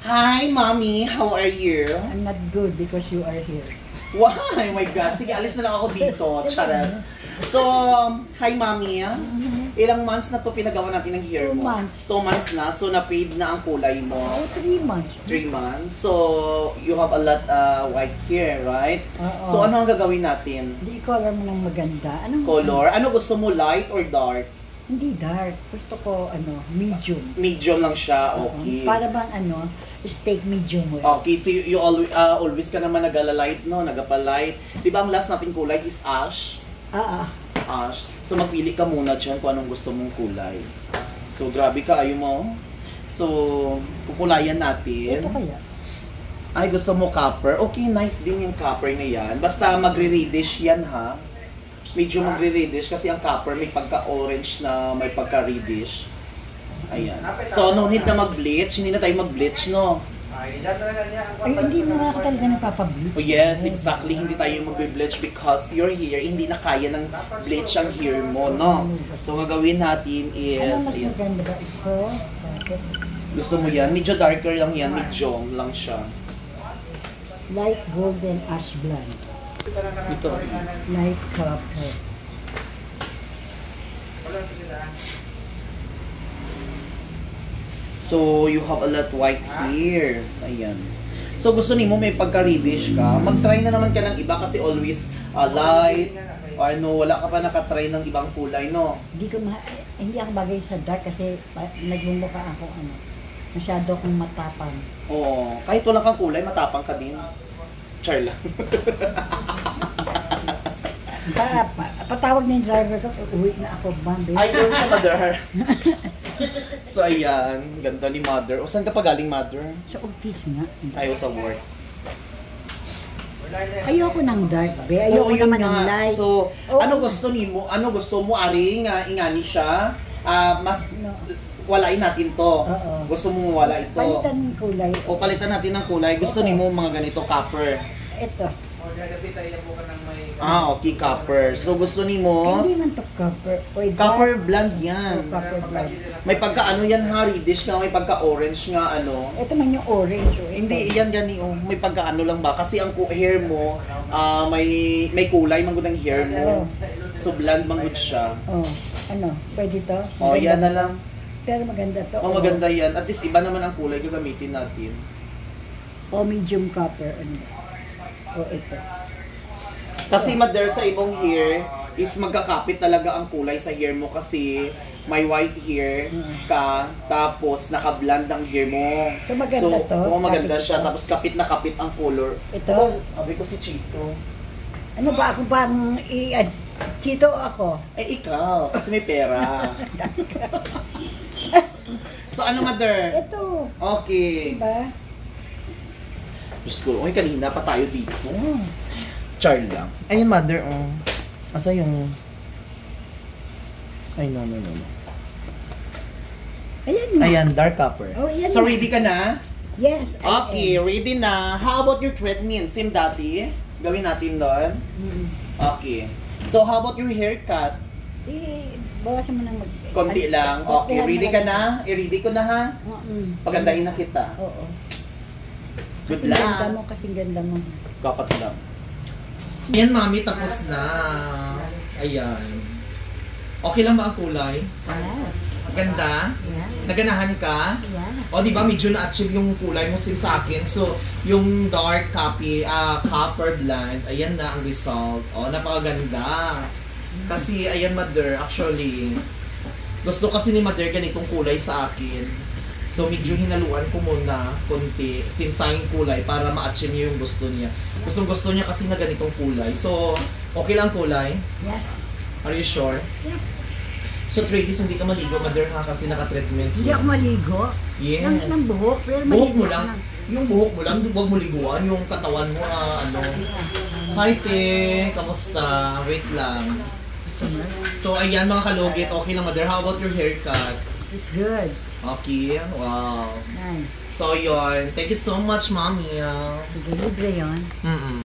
Hi, Mommy. How are you? I'm not good because you are here. Why? My God. Sige, alis na lang ako dito. Charas. So, hi, Mommy. Ilang months na to pinagawa natin ng hair mo? 2 months. 2 months na. So, na-fade na ang kulay mo. Oh, 3 months. 3 months. So, you have a lot white hair, right? Oo. So, ano ang gagawin natin? Hindi ko alam ng maganda. Anong Color? Ano gusto mo? Light or dark? Hindi dark. Gusto ko, medium. Medium lang siya. Okay. Para bang, steak medium well. Okay, so you always ka naman nagala-light, no? Nagapa-light. Di ba ang last nating kulay is ash? Ash. So magpili ka muna dyan kung anong gusto mong kulay. So grabe ka, ayaw mo. So, kukulayan natin. Ito kaya? Ay, gusto mo copper? Okay, nice din yung copper na yan. Basta magre-reddish yan, ha? Medyo magre-reddish kasi ang copper may pagka-orange na may pagka-reddish. Ayan. So, no need na mag-bleach. Hindi na tayo mag-bleach, no? Ay, hindi mo nga talaga napapableach. Oh, yes, exactly. Hindi tayo mag-bleach because your hair, hindi na kaya ng bleach ang hair mo, no? So, gagawin natin is... Ano mas maganda ba ito? Gusto mo yan? Medyo darker lang yan. Medium lang siya. Light golden ash blonde. Ito. Light copper. So, you have a lot white hair. Ayan. So, gusto ni mo may pagka-reddish ka. Mag-try na naman ka ng iba kasi always light. O wala ka pa nakatry ng ibang kulay, no? Hindi ako bagay sa dark kasi nagmumukha ako, masyado akong matapang. Oo. Kahit wala kang kulay, matapang ka din. Char lang. Patawag ng driver ko, uwi na ako, Bambi. Ay, doon siya, mother. So, ayan. Ganda ni mother. O, saan ka pa galing, mother? Sa office nga. Ayaw sa work. Ayoko ng dark, be. Ayoko naman ng light. So, ano gusto mo? Ano gusto mo? Aring, ingani siya. Mas... walain natin to. Gusto mo wala ito. Palitan ng kulay. O palitan natin ng kulay. Gusto ni mo mga ganito copper. Ito. Okay, copper. So gusto ni mo hindi man to copper. Copper blonde yan. Copper blonde. May pagka yan ha, reddish nga, may pagka orange nga Ito man yung orange. Hindi iyan gani may pagka lang ba kasi ang hair mo may kulay man gud ang hair mo. So blonde man gud siya. Pwede to? Yan na lang. Pero maganda to. Maganda yan. At least iba naman ang kulay gagamitin natin. Medium copper. Ito. Kasi mother sa ibong hair is magkakapit talaga ang kulay sa hair mo kasi may white hair ka tapos naka-blonde ang hair mo. So maganda to? Maganda siya. Tapos kapit na kapit ang color. Ito? Sabi ko si Chito. Ano ba ako bang Chito ako? Ikaw. Kasi may pera. So ano, mother? Ito. Okay. Diba? Diyos ko, kanina pa tayo dito. Char lang. Ayun, mother, Asa yung... Ay, no. Ayan, dark copper. So, ready ka na? Yes. Okay, ready na. How about your treatment? Same dati? Gawin natin doon? Okay. So, how about your haircut? Bawasan mo nang konti lang. Okay, ready ka na? I-ready ko na, ha? Pagandahin na kita. Oo. Good luck. Kasing ganda mo. Kapat lang. Yan, mami, tapos na. Ayan. Okay lang ba ang kulay? Yes. Ganda? Yes. Naganahan ka? Yes. O, di ba, medyo na-achieve yung kulay mo sa akin. So, yung dark copper blonde, ayan na ang result. O, napakaganda. Kasi, ayan, mother, actually, gusto kasi ni mother ganitong kulay sa akin. So, medyo hinaluan ko muna, konti, same-same kulay para ma-achieve niya yung gusto niya. Gusto niya kasi na ganitong kulay. So, okay lang kulay? Yes. Are you sure? Yeah. So, 3 days hindi ka maligo, mother, ha? Kasi naka-treatment. Hindi ako maligo? Yes. Ng buhok? Pero buhok mo lang? Yung buhok mo lang, huwag mo liguan. Yung katawan mo, Hi, te! Kamusta? Wait lang. So, ayan mga kalugit. Okay lang, mother. How about your haircut? It's good. Okay. Wow. Nice. So, yun. Thank you so much, mommy. Sige, libre yun.